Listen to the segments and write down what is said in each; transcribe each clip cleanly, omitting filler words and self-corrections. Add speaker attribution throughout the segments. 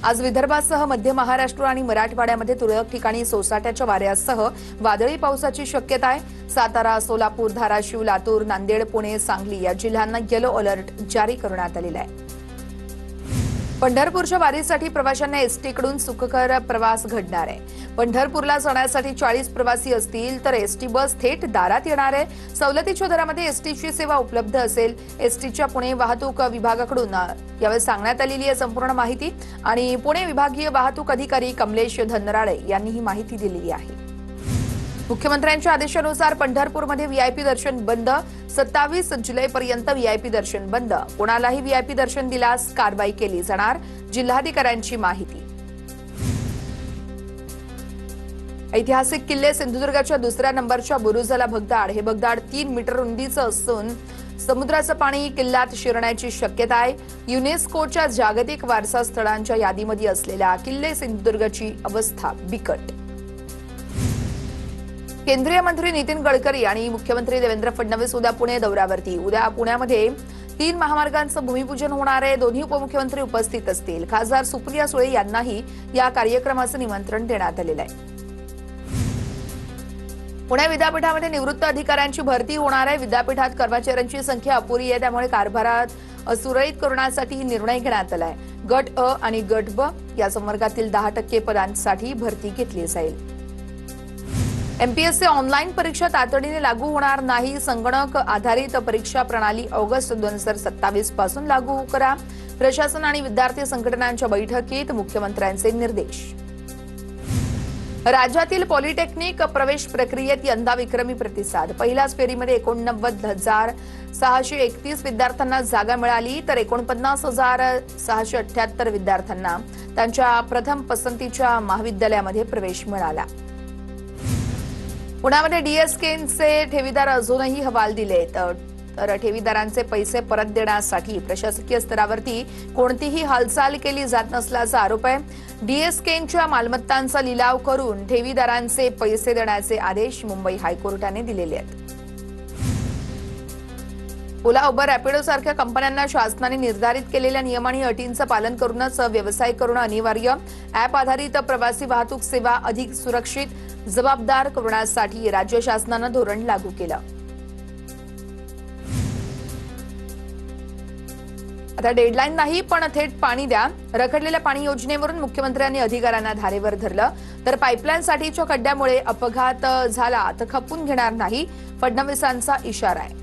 Speaker 1: आज विदर्भासह मध्य महाराष्ट्र आणि मराठवाड्यामध्ये तुरळक ठिकाणी सोसाट्याच्या वाऱ्यासह वादळी पावसाची शक्यता आहे। सातारा, सोलापूर, धाराशिव, लातूर, नांदेड, पुणे, सांगली या जिल्ह्यांना येलो अलर्ट जारी करण्यात आलेला आहे। पंढरपूरच्या वारीसाठी प्रवाशांना एसटीकडून सुखकर प्रवास घडणार आहे। पंढरपूरला जाण्यासाठी 40 प्रवासी असतील तर एसटी बस थेट दारात येणार आहे। सवलतीच्या दरामध्ये एसटीची सेवा उपलब्ध असेल। एसटीच्या पुणे वाहतूक विभागाकडून यावेळी सांगण्यात आलेली आहे संपूर्ण माहिती आणि पुणे विभागीय वाहतूक अधिकारी कमलेश धनराळे यांनी ही माहिती दिलेली आहे। मुख्यमंत्र्यांच्या आदेशानुसार पंढरपूरमध्ये व्हीआयपी दर्शन बंद। 27 जुलैपर्यंत व्हीआयपी दर्शन बंद। कोणालाही व्हीआयपी दर्शन दिल्यास कारवाई केली जाणार, जिल्हाधिकाऱ्यांची माहिती। ऐतिहासिक किल्ले सिंधुदुर्गाच्या दुसऱ्या नंबरच्या बुरुजाला भगदाड। हे भगदाड 3 मीटर रुंदीचं असून समुद्राचं पाणी किल्ल्यात शिरण्याची शक्यता आहे। युनेस्कोच्या जागतिक वारसा स्थळांच्या यादीमध्ये असलेल्या किल्ले सिंधुदुर्गची अवस्था बिकट। केंद्रीय मंत्री नितीन गडकरी आणि मुख्यमंत्री देवेंद्र फडणवीस उद्या पुणे दौऱ्यावरती। उद्या पुण्यामध्ये 3 महामार्गांचं भूमिपूजन होणार आहे। दोन्ही उपमुख्यमंत्री उपस्थित असतील। खासदार सुप्रिया सुळे यांनाही या कार्यक्रमाचं निमंत्रण देण्यात आलेलं आहे। पुणे विद्यापीठामध्ये निवृत्त अधिकाऱ्यांची भरती होणार आहे। विद्यापीठात कर्मचाऱ्यांची संख्या अपुरी आहे, त्यामुळे कारभारात सुरळीत करण्यासाठी निर्णय घेण्यात आलाय। गट अ आणि गट ब या संवर्गातील 10% पदांसाठी भरती घेतली जाईल। एमपीएससी ऑनलाईन परीक्षा तातडीने लागू होणार नाही। संगणक आधारित परीक्षा प्रणाली ऑगस्ट 2027 पासून लागू करा। प्रशासन आणि विद्यार्थी संघटनांच्या बैठकीत मुख्यमंत्र्यांचे निर्देश। राज्यातील पॉलिटेक्निक प्रवेश प्रक्रियेत यंदा विक्रमी प्रतिसाद। पहिल्याच फेरीमध्ये 49,631 विद्यार्थ्यांना जागा मिळाली तर 49,678 विद्यार्थ्यांना त्यांच्या प्रथम पसंतीच्या महाविद्यालयामध्ये प्रवेश मिळाला। पुण्यामध्ये डीएसकेचे ठेवीदार अजूनही हवाल दिलेत, तर ठेवीदारांचे पैसे परत देण्यासाठी प्रशासकीय स्तरावरती कोणतीही हालचाल केली जात नसल्याचा आरोप आहे। डीएसकेच्या मालमत्तांचा लिलाव करून ठेवीदारांचे पैसे देण्याचे आदेश मुंबई हायकोर्टाने दिलेले आहेत। ओला, उबर, रॅपिडो सारख्या कंपन्यांना शासनाने निर्धारित केलेल्या नियम आणि अटींचं पालन करूनच व्यवसाय करणं अनिवार्य। ॲप आधारित प्रवासी वाहतूक सेवा अधिक सुरक्षित, जबाबदार करण्यासाठी राज्य शासनानं धोरण लागू केलं। आता डेडलाईन नाही पण थेट पाणी द्या। रखडलेल्या पाणी योजनेवरून मुख्यमंत्र्यांनी अधिकाऱ्यांना धारेवर धरलं, तर पाईपलाईनसाठीच्या खड्ड्यामुळे अपघात झाला तर खपून घेणार नाही, फडणवीसांचा इशारा आहे।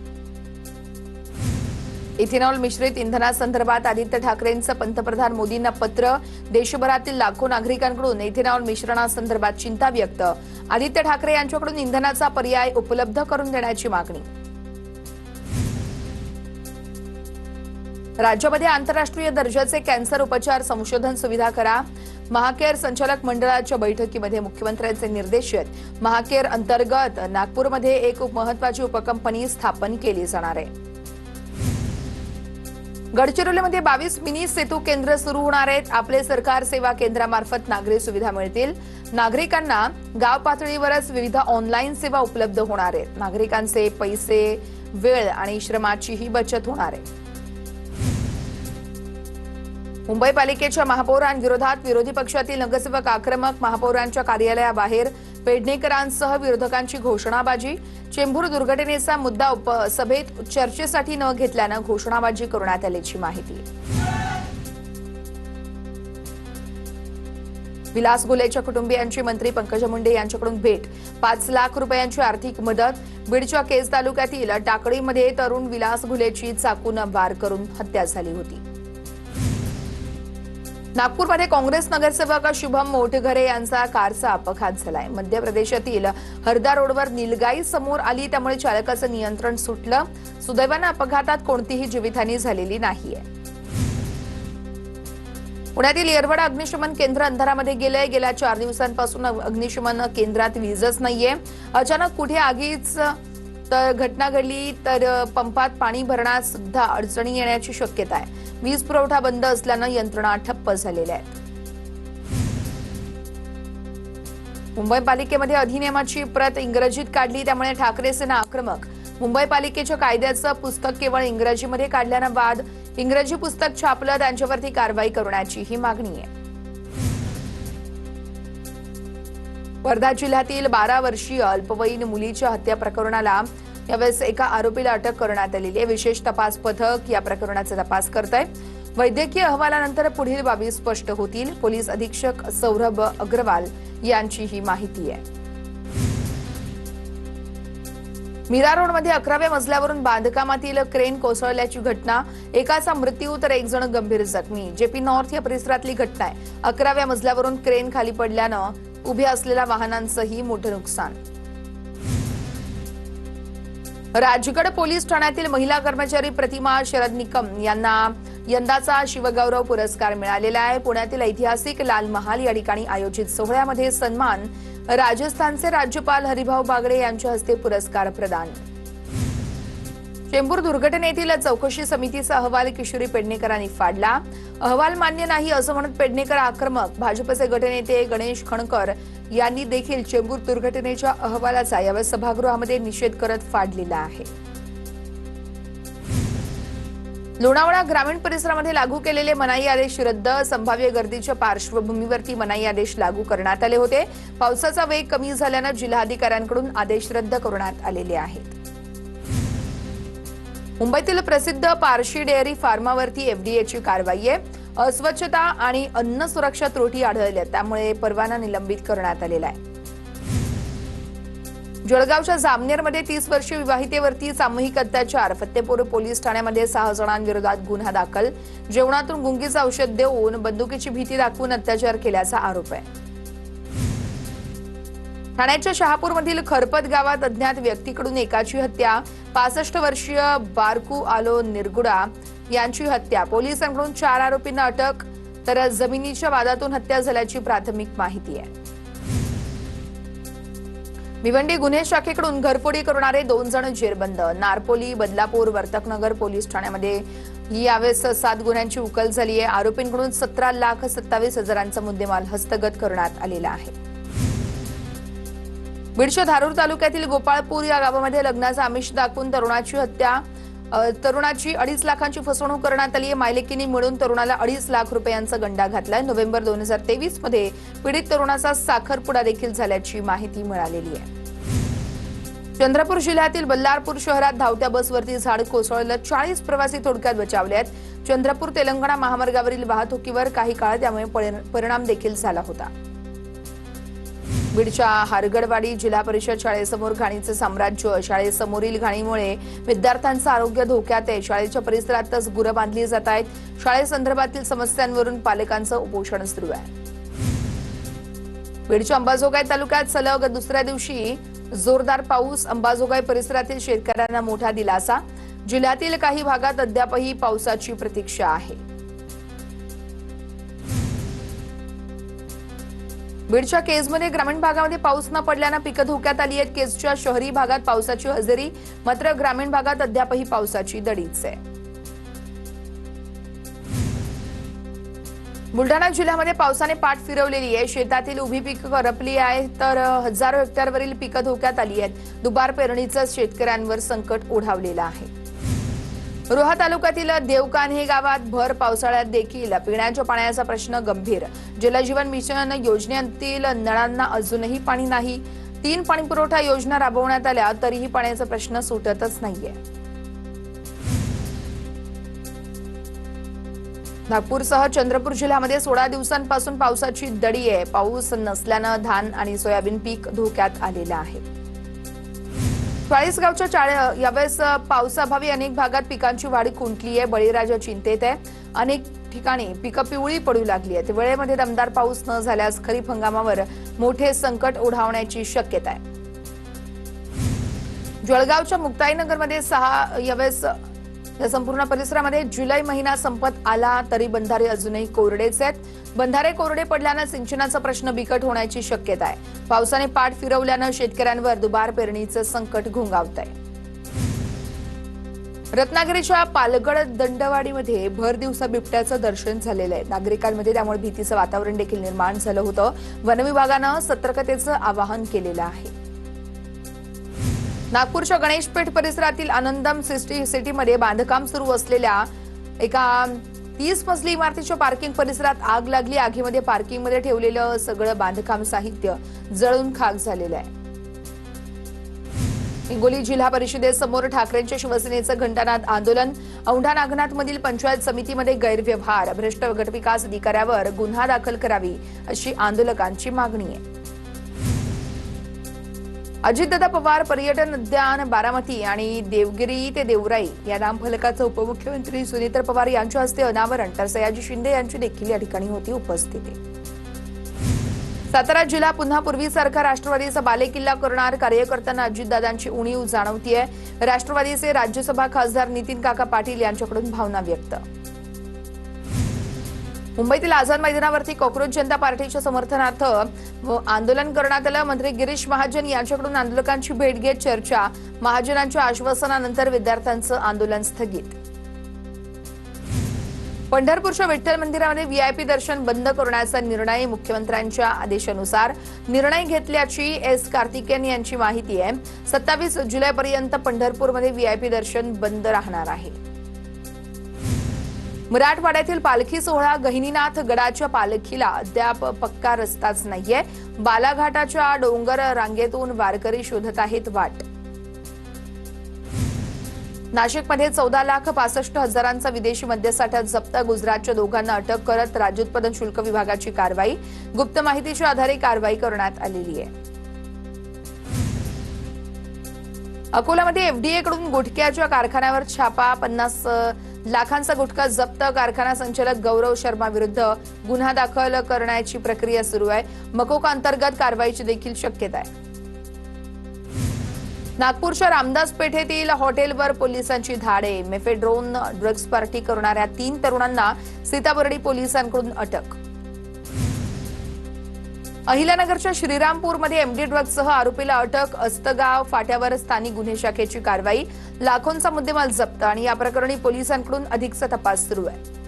Speaker 1: इथेनॉल मिश्रित इंधनासंदर्भात आदित्य ठाकरेंचं पंतप्रधान मोदींना पत्र। देशभरातील लाखो नागरिकांकडून इथेनॉल मिश्रणासंदर्भात चिंता व्यक्त। आदित्य ठाकरे यांच्याकडून इंधनाचा पर्याय उपलब्ध करून देण्याची मागणी। राज्यामध्ये आंतरराष्ट्रीय दर्जाचे कॅन्सर उपचार संशोधन सुविधा करा। महाकेअर संचालक मंडळाच्या बैठकीमध्ये मुख्यमंत्र्यांचे निर्देश आहेत। महाकेअर अंतर्गत नागपूरमध्ये एक महत्त्वाची उपकंपनी स्थापन केली जाणार आहे। गडचिरोलीमध्ये 22 मिनी सेतू केंद्र सुरू होणार आहेत। आपले सरकार सेवा केंद्रामार्फत नागरी सुविधा मिळतील। नागरिकांना गाव पातळीवरच विविध ऑनलाईन सेवा उपलब्ध होणार आहेत। नागरिकांचे पैसे, वेळ आणि श्रमाचीही बचत होणार आहे। मुंबई पालिकेच्या महापौरांविरोधात विरोधी पक्षातील नगरसेवक आक्रमक। महापौरांच्या कार्यालयाबाहेर पेडणेकरांसह विरोधकांची घोषणाबाजी। चेंबूर दुर्घटनेचा मुद्दा सभेत चर्चेसाठी न घेतल्यानं घोषणाबाजी करण्यात आल्याची माहिती। विलास गुलेच्या कुटुंबियांची मंत्री पंकजा मुंडे यांच्याकडून भेट। 5 लाख रुपयांची आर्थिक मदत। बीडच्या केज तालुक्यातील टाकळीमध्ये तरुण विलास गुलेची चाकून वार करून हत्या झाली होती। नागपूरमध्ये काँग्रेस नगरसेवक शुभम मोठघरे यांचा कारचा अपघात झालाय। मध्य प्रदेशातील हरदा रोडवर नीलगाई समोर आली, त्यामुळे चालकाचं नियंत्रण सुटलं। सुदैवानं अपघातात कोणतीही जीवितहानी झालेली नाहीये। पुण्यातील येरवडा अग्निशमन केंद्र अंधारामध्ये गेलंय। गेल्या 4 दिवसांपासून अग्निशमन केंद्रात वीजच नाहीये। अचानक कुठे आगीच घटना घडली तर पंपात पाणी भरण्यास सुद्धा अडचणी येण्याची शक्यता आहे। वीज पुरवठा बंद असल्यानं यंत्रणा ठप्प झालेल्या आहेत। मुंबई पालिकेमध्ये अधिनियमाची प्रत इंग्रजीत काढली, त्यामुळे ठाकरे सेना आक्रमक। मुंबई पालिकेच्या कायद्याचं पुस्तक केवळ इंग्रजीमध्ये काढल्यानं वाद। इंग्रजी पुस्तक छापलं, त्यांच्यावरती कारवाई करण्याची ही मागणी आहे। वर्धा जिल्ह्यातील 12 वर्षीय अल्पवयीन मुलीच्या हत्या प्रकरणाला यावेळेस एका आरोपीला अटक करण्यात आलेली आहे। विशेष तपास पथक या प्रकरणाचा तपास करत आहे। वैद्यकीय अहवालानंतर पुढील बाबी स्पष्ट होतील। पोलीस अधीक्षक सौरभ अग्रवाल यांची ही माहिती आहे। मीरा रोडमध्ये 11व्या मजल्यावरून बांधकामातील क्रेन कोसळल्याची घटना, एकाचा मृत्यू तर एक जण गंभीर जखमी। जेपी नॉर्थ या परिसरातली घटना आहे। 11व्या मजल्यावरून क्रेन खाली पडल्यानं उभ्या असलेल्या वाहनांचंही मोठं नुकसान। राजगड पोलीस ठाण्यातील महिला कर्मचारी प्रतिमा शरद निकम यांना यंदाचा शिवगौरव पुरस्कार मिळालेला आहे। पुण्यातील ऐतिहासिक लाल महाल या ठिकाणी आयोजित सोहळ्यामध्ये सन्मान, राजस्थानचे राज्यपाल हरिभाऊ बागडे यांच्या हस्ते पुरस्कार प्रदान। चेंबूर दुर्घटनेतील चौकशी समितीचा अहवाल किशोरी पेडणेकरांनी फाडला। अहवाल मान्य नाही असं म्हणत पेडणेकर आक्रमक। भाजपचे गटनेते गणेश खणकर यांनी देखील चेंबूर दुर्घटनेच्या अहवालाचा यावेळी सभागृहामध्ये निषेध करत फाडलेला आहे। लोणावळा ग्रामीण परिसरामध्ये लागू केलेले मनाई आदेश रद्द, संभाव्य गर्दीच्या पार्श्वभूमीवरती मनाई आदेश लागू करण्यात आले होते। पावसाचा वेग कमी झाल्यानं जिल्हाधिकाऱ्यांकडून आदेश रद्द करण्यात आलेले आहेत। मुंबईतील प्रसिद्ध पारशी डेअरी फार्मावरती एफडीएची कारवाई आहे। अस्वच्छता आणि अन्न सुरक्षा त्रुटी आढळल्या, त्यामुळे परवाना निलंबित करण्यात आलेला आहे। जळगावच्या जामनेरमध्ये 30 वर्षीय विवाहितेवरती सामूहिक अत्याचार, फत्तेपूर पोलीस ठाण्यामध्ये 6 जणांविरोधात गुन्हा दाखल। जेवणातून गुंगीचं औषध देऊन बंदुकीची भीती दाखवून अत्याचार केल्याचा आरोप आहे। ठाण्याच्या शहापूरमधील खरपत गावात अज्ञात व्यक्तीकडून एकाची हत्या, 65 वर्षीय बारकू आलो निरगुडा यांची हत्या। पोलिसांकडून 4 आरोपींना अटक, तर जमिनीच्या वादातून हत्या झाल्याची प्राथमिक माहिती आहे। भिवंडी गुन्हे शाखेकडून घरफोडी करणारे 2 जण जेरबंद। नारपोली, बदलापूर, वर्तकनगर पोलीस ठाण्यामध्ये यावेळेस 7 गुन्ह्यांची उकल झाली आहे। आरोपींकडून 17,27,000चा मुद्देमाल हस्तगत करण्यात आलेला आहे। बीडच्या धारूर तालुक्यातील गोपाळपूर या गावामध्ये लग्नाचा आमिष दाखवून तरुणाची हत्या, तरुणाची 2.5 लाखांची फसवणूक करण्यात आली आहे। मायलेकीने मिळून तरुणाला 2.5 लाख रुपयांचा गंडा घातलाय। नोव्हेंबर 2023 मध्ये पीडित तरुणाचा साखरपुडा देखील झाल्याची माहिती मिळालेली आहे। चंद्रपूर जिल्ह्यातील बल्लारपूर शहरात धावत्या बसवरती झाड कोसळलं, 40 प्रवासी थोडक्यात बचावले आहेत। चंद्रपूर तेलंगणा महामार्गावरील वाहतुकीवर काही काळ त्यामुळे परिणाम देखील झाला होता। बीडच्या हारगडवाडी जिल्हा परिषद शाळेसमोर घाणीचे साम्राज्य, शाळेसमोरील घाणीमुळे विद्यार्थ्यांचं आरोग्य धोक्यात आहे। शाळेच्या परिसरातच गुरं बांधली जात आहेत। शाळेसंदर्भातील समस्यांवरून पालकांचं उपोषण सुरू आहे। बीडच्या अंबाजोगाई तालुक्यात सलग दुसऱ्या दिवशी जोरदार पाऊस, अंबाजोगाई परिसरातील शेतकऱ्यांना मोठा दिलासा। जिल्ह्यातील काही भागात अद्यापही पावसाची प्रतीक्षा आहे। बीडच्या केजमध्ये ग्रामीण भागामध्ये पाऊस न पडल्यानं पिकं धोक्यात आली आहेत। केजच्या शहरी भागात पावसाची हजेरी, मात्र ग्रामीण भागात अद्यापही पावसाची दडीच आहे। बुलढाणा जिल्ह्यामध्ये पावसाने पाठ फिरवलेली आहे। शेतातील उभी पिकं करपली आहे, तर हजारो हेक्टरवरील पिकं धोक्यात आली आहेत। दुबार पेरणीचं शेतकऱ्यांवर संकट ओढावलेलं आहे। रोहा तालुक्यातील देवकान्हे गावात भर पावसाळ्यात देखील पिण्याच्या पाण्याचा प्रश्न गंभीर। जलजीवन मिशन योजनेतील नळांना अजूनही पाणी नाही। 3 पाणीपुरवठा योजना राबवण्यात आल्या तरीही पाण्याचा प्रश्न सुटतच नाहीये। नागपूरसह चंद्रपूर जिल्ह्यामध्ये 16 दिवसांपासून पावसाची दडी आहे। पाऊस नसल्यानं धान आणि सोयाबीन पीक धोक्यात आलेलं आहे। चाळीसगावच्या यावेळेस पावसाअभावी अनेक भागात पिकांची वाढ खुंटली आहे। बळीराजा चिंतेत आहे। अनेक ठिकाणी पिकं पिवळी पडू लागली आहेत। वेळेमध्ये दमदार पाऊस न झाल्यास खरीप हंगामावर मोठे संकट ओढावण्याची शक्यता आहे। जळगावच्या मुक्ताईनगरमध्ये 6 यावेळेस या संपूर्ण परिसरामध्ये जुलै महिना संपत आला तरी बंधारे अजूनही कोरडेच आहेत। बंधारे कोरडे पडल्यानं सिंचनाचा प्रश्न बिकट होण्याची शक्यता आहे। पावसाने पाठ फिरवल्यानं शेतकऱ्यांवर दुबार पेरणीचं संकट घोंगावतंय। रत्नागिरीच्या पालगड दंडवाडीमध्ये भर दिवसा बिबट्याचं दर्शन झालेलं आहे। नागरिकांमध्ये त्यामुळे भीतीचं वातावरण देखील निर्माण झालं होतं। वनविभागानं सतर्कतेचं आवाहन केलेलं आहे। नागपूरच्या गणेशपेठ परिसरातील आनंदम सिटीमध्ये बांधकाम सुरू असलेल्या एका 30 मजली इमारतीच्या पार्किंग परिसरात आग लागली। आगीमध्ये पार्किंगमध्ये ठेवलेलं सगळं बांधकाम साहित्य जळून खाक झालेलं आहे। हिंगोली जिल्हा परिषदेसमोर ठाकरेंच्या शिवसेनेचं घंटानाद आंदोलन। औंढा नागनाथमधील पंचायत समितीमध्ये गैरव्यवहार, भ्रष्ट गटविकास अधिकाऱ्यावर गुन्हा दाखल करावी अशी आंदोलकांची मागणी आहे। अजितदादा पवार पर्यटन उद्यान बारामती आणि देवगिरी ते देवराई या नामफलकाचं उपमुख्यमंत्री सुनील पवार यांच्या हस्ते अनावरण, तर सयाजी शिंदे यांची देखील या ठिकाणी होती उपस्थिती। सातारा जिल्हा पुन्हा पूर्वीसारखा राष्ट्रवादीचा बालेकिल्ला करणार, कार्यकर्त्यांना अजितदादांची उणीव जाणवतीये। राष्ट्रवादीचे राज्यसभा खासदार नितीन काका पाटील यांच्याकडून भावना व्यक्त। मुंबईतील आझाद मैदानावरती कॉक्रोच जनता पार्टीच्या समर्थनार्थ आंदोलन करण्यात आलं। मंत्री गिरीश महाजन यांच्याकडून आंदोलकांची भेट घेत चर्चा, महाजनांच्या आश्वासनानंतर विद्यार्थ्यांचं आंदोलन स्थगित। पंढरपूरच्या विठ्ठल मंदिरामध्ये व्हीआयपी दर्शन बंद करण्याचा निर्णय, मुख्यमंत्र्यांच्या आदेशानुसार निर्णय घेतल्याची एस कार्तिकेयन यांची माहिती आहे। 27 जुलैपर्यंत पंढरपूरमध्ये व्हीआयपी दर्शन बंद राहणार आहे। मराठवाड्यातील पालखी सोहळा, गहिनीनाथ गडाच्या पालखीला अद्याप पक्का रस्ताच नाहीये। बालाघाटाच्या डोंगर रांगेतून वारकरी शोधत आहेत वाट। नाशिकमध्ये 14,65,000 विदेशी मद्यसाठा जप्त, गुजरातच्या दोघांना अटक करत राज्य उत्पादन शुल्क विभागाची कारवाई। गुप्त माहितीच्या आधारे कारवाई करण्यात आलेली आहे। अकोलामध्ये एफडीएकडून गुटख्याच्या कारखान्यावर छापा, 50 लाखांचा गुटखा जप्त। कारखाना संचालक गौरव शर्मा विरुद्ध गुन्हा दाखल करण्याची प्रक्रिया सुरू आहे। मकोका अंतर्गत कारवाईची देखील शक्यता आहे। नागपूरच्या रामदास पेठेतील हॉटेलवर पोलिसांची धाडे, मेफेड्रोन ड्रग्ज पार्टी करणाऱ्या 3 तरुणांना सीताबर्डी पोलिसांकडून अटक। अहिल्यानगरच्या श्रीरामपूरमध्ये एमडी ड्रग्जसह आरोपीला अटक। अस्तगाव फाट्यावर स्थानिक गुन्हे शाखेची कारवाई, लाखोंचा मुद्देमाल जप्त आणि या प्रकरणी पोलिसांकडून अधिकचा तपास सुरू आहे।